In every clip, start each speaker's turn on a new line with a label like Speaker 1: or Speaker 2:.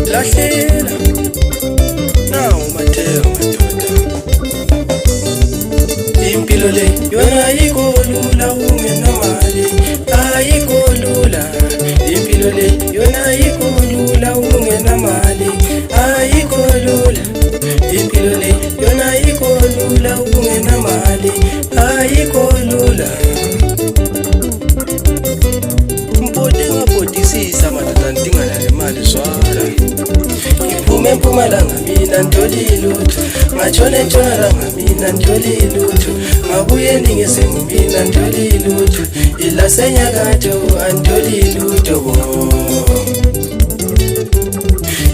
Speaker 1: Lahlela nawu Matheo madoda, impilo le yona ayikho lula ungenamali, ayikho lula. Impilo le yona ayikho lula ungenamali, ayikho lula. Impilo le yona ayikho lula ungenamali, ayikho lula. Ngabhodisisa madoda ndingana nemali zwala, ngiphume eMpumalanga mina ndiyoli lutho, ngatshona eNtshonalanga mina ndiyoli lutho, ngabuye eNingizimu mina ndiyoli lutho, ilaseNyakatho andiyoli lutho.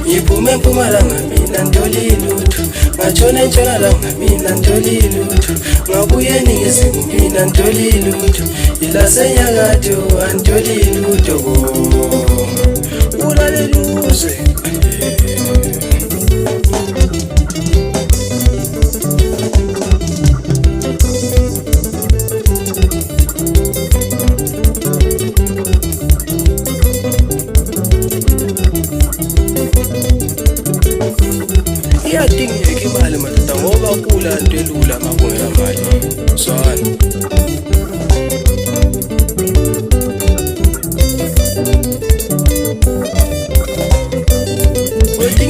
Speaker 1: Ngiphume eMpumalanga mina ndiyoli lutho, ngatshona eNtshonalanga mina ndiyoli lutho, ngabuye eNingizimu mina ndiyoli lutho, ilaseNyakatho andiyoli lutho. Ulaleluzwe iyadingeka imali madoda, ngoba kula nto elula makungela mali zwana.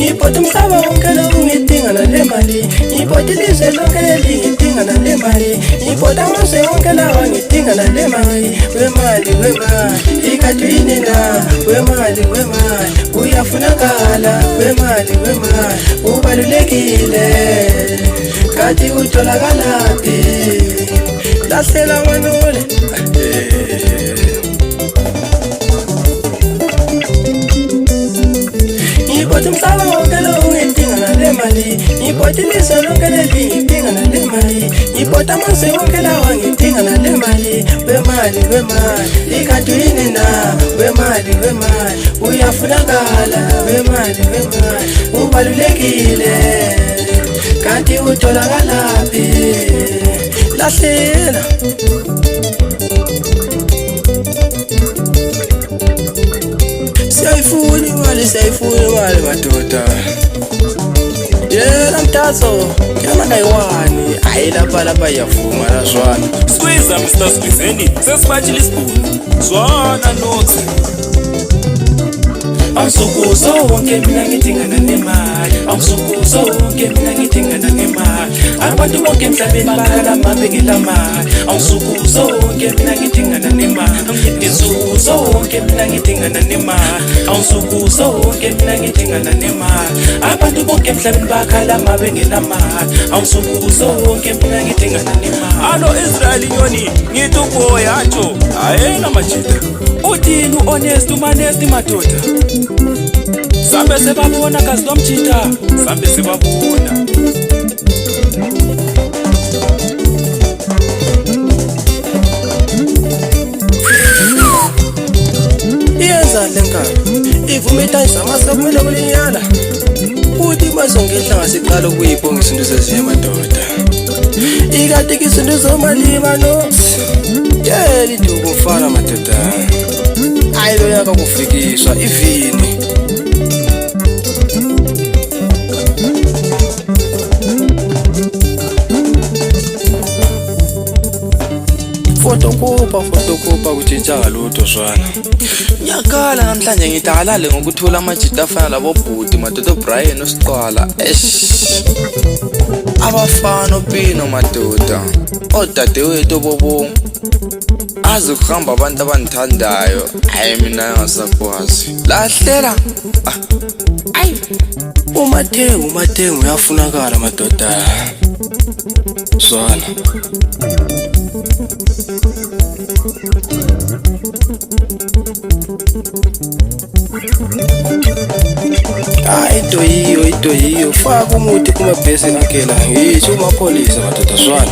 Speaker 1: Ngiphoda umhlaba wonke lo ngidinga nale mali, ngiphoda ilizwe lonke leli ngidinga nale mali, ngiphoda amazwe wonke lawa ngidinga nale mali. Wemali wemali ikadwini na, wemali wemali uyafunakala, wemali wemali ubalulekile, kati utolakalaphi? Lahlela wanule ngiphoda umhlaba wonke lo ngidinga nale mali, ngiphoda ilizwe lonke leli ngidinga nale mali, ngiphoda amazwe wonke lawa ngidinga nale mali. Wemali wemali ikadwini na, wemali wemali uyafunakala, wemali wemali ubalulekile, kanti utolakalaphi? Lahlela siyayifuna imali madoda. Yena mtazo kama nayiwani hayi lapha iyavuma la zwana.
Speaker 2: Squeeze Mr. Squeezeni sesibajile isibhunu zwana nothi awusukuzo wonke mina ngidingana nemali, awusukuzo wonke mina ngidingana nemali, abantu bonke emhlabeni bakhala mabengela mali, awusukuzo wonke mina ngidingana nemali, ngisukuzo wonke mina ngidingana nemali, awusukuzo wonke mina ngidingana nemali, abantu bonke emhlabeni bakhala mabengela mali, awusukuzo wonke mina ngidingana nemali. Alo Israel nyoni ngithi uboya atsho ayena majida uthini honest umanesti madoda, sambe sebabona kazi lomjida, sambe sebabona.
Speaker 1: Iyenza lenkaba ivuma itayizama sekumele kulinyala, uthi bazongehla ngasiqala ukuyibonga izinto zeziye madoda, ikati izinto zomalima nosi yeli duku mfana madoda, ayilo yaka kufikiswa ivini. Fotokopa kutshintshanga lutho zwana. Ngiyakhala namhlanje ngithi akalale ngokuthola amajita afana labo Bhuti madoda Brian noSiqwala. Abafana opino madoda, odadewethu bobo azi kuhamba abantu abandithandayo, hayi mina ngasakwazi. Lahlela ayi uMatheo uyafunakala madoda zwana. Into yiyo faka umuthi kumabhesi nakela ngisho umapholisa madoda zwana.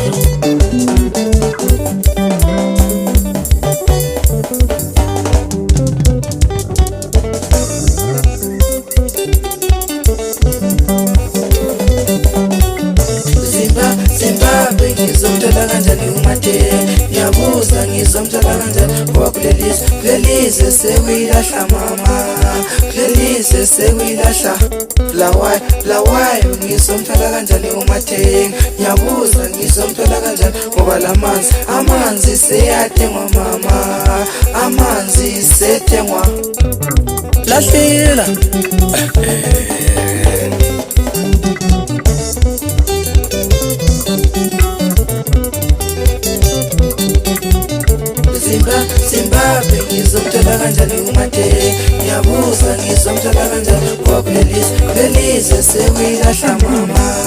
Speaker 1: ngizomthola kanjani ngoba kulelizwe sekuyilahla mama, kulelizwe sekuyilahla. Blawayo ngizomthola kanjani uMathenga, ngiyabuza ngizomthola kanjani ngoba amanzi seyathengwa mama, amanzi sethengwa. Lahlela Zimbabwe ngizomthola kanjani uMathenga, ngiyabuza ngizomthola kanjani ngoba kulelizwe sekuyilahla mama,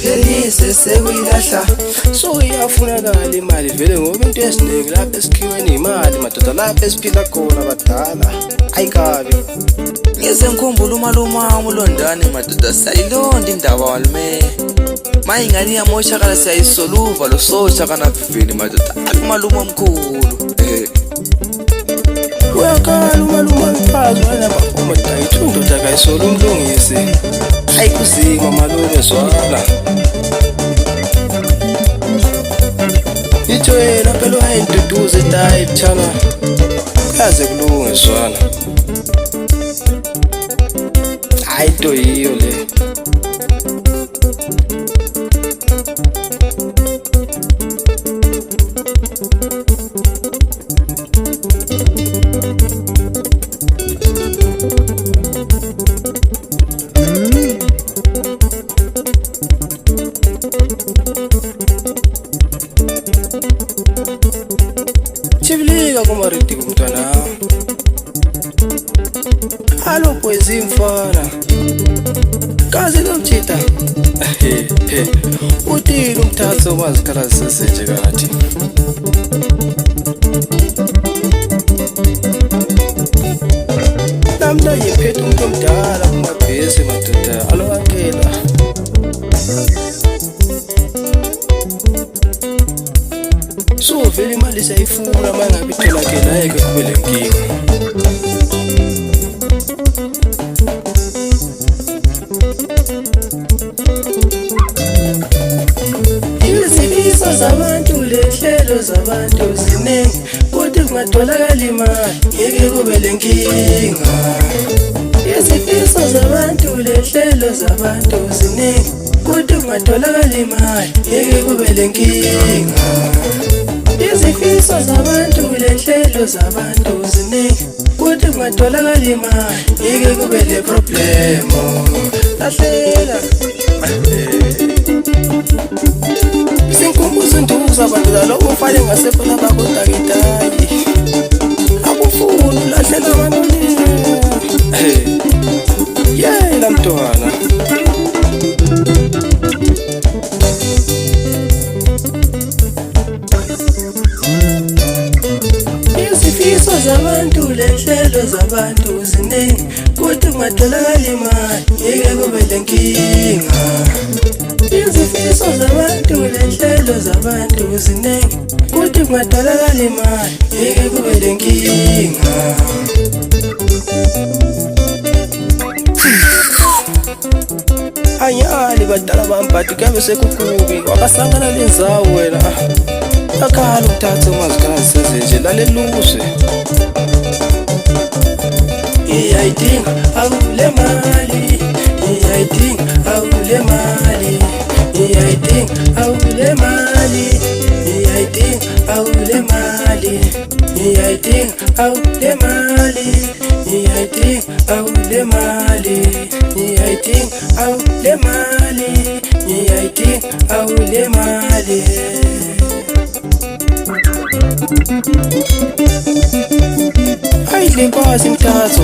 Speaker 1: kulelizwe sekuyilahla. So iyafunakala imali vele ngoba into esiningi lapha esikhiweni imali madoda, lapha esiphila khona badala ayikabi.
Speaker 3: Ngize ngikhumbula umalume wami uLondane madoda, siyayilonda indaba walume mayingane iyamoshakala siyayisoluva lo sosha kanavivini madoda, umalume omkhulu.
Speaker 1: Uyakhala umalume mfazi wanabafuma dayithi undoda kayisola umlungisi. Hayi kuzima malume zwala itsho yena phela wayinduduze dayi buthana kaze kulunge zwala. Hayi into yiyo le. Chivilika kumariti kumntwana alo poezi mfana kazi lomchita utile umthatha wazikhala sesenje kathi namna yephethe umuntu omdala kumabhesi madoda alowakela. So vele imali siyayifuna mangabe itholakala ayeke kube lenkinga. Izifiso zabantu lehlelo zabantu ziningi kodwa kungatholakala imali ngeke kube lenkinga. Izifiso zabantu lehlelo zabantu ziningi kodwa kungatholakala imali ngeke kube lenkinga. Izifiso zabantu lehlelo zabantu ziningi kodwa kungatholakala imali ngeke kube le problemo. Lahlela sinkumbuza nduza abantu lo ufale ngasekhona bakodakitayi akufuni lahlela abantu yena mntwana. Izifiso zabantu lehlelo zabantu ziningi kodwa kungatholakala imali ngeke kube lenkinga. Izifiso zabantu lehlelo zabantu ziningi kodwa kungatholakala imali ngeke kube lenkinga. Anyali badala bambati kabe sekukubi wakasangana lenzawo wena akhala umthatha umazikhala sesenje lalelushe. Iyayidinga awule mali, iyayidinga awule mali, iyayidinga awule mali, iyayidinga awule mali, iyayidinga awule mali, iyayidinga awule mali, iyayidinga awule mali, iyayidinga awule mali. Hayi le mpasi mthatho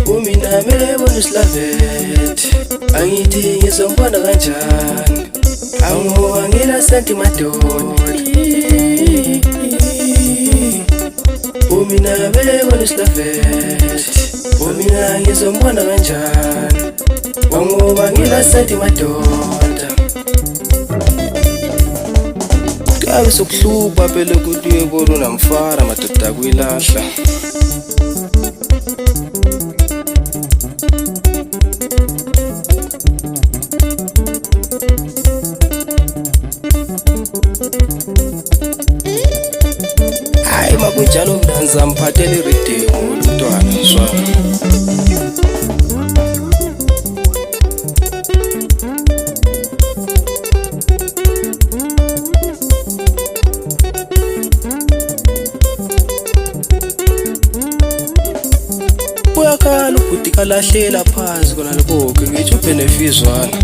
Speaker 1: umina mebona islavet angithi ngizombona kanjani angoba ngina senti madoda umina mebona islavet umina ngizombona kanjani angoba ngina senti madoda kuyabe sokuhlupha phela ukuthi uyebona unamfara madoda kuyilahla. Hayi makunjalo mntanza mphathele iridemu umntwana swami. Uyakhala ubhuti kalahlela phansi kona lokho ngitsho benefizwana.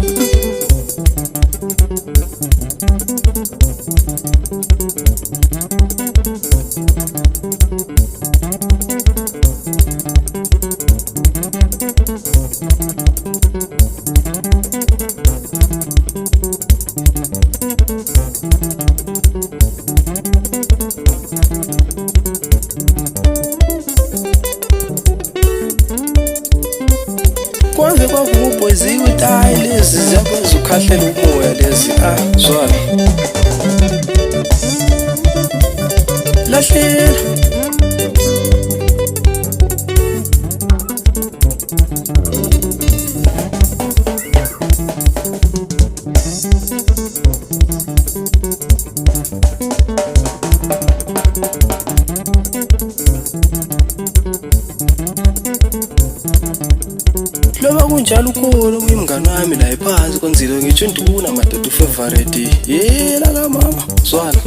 Speaker 1: Kwave kwavuma ubhoziwe ukuthi hayi lezi ziyakwenza ukhahlela umoya lezi zwala lahlela. Loba kunjalo ukhona umngani wami la ephansi konzilo ngitsho nduna madoda ufavorite yela kamama zwala.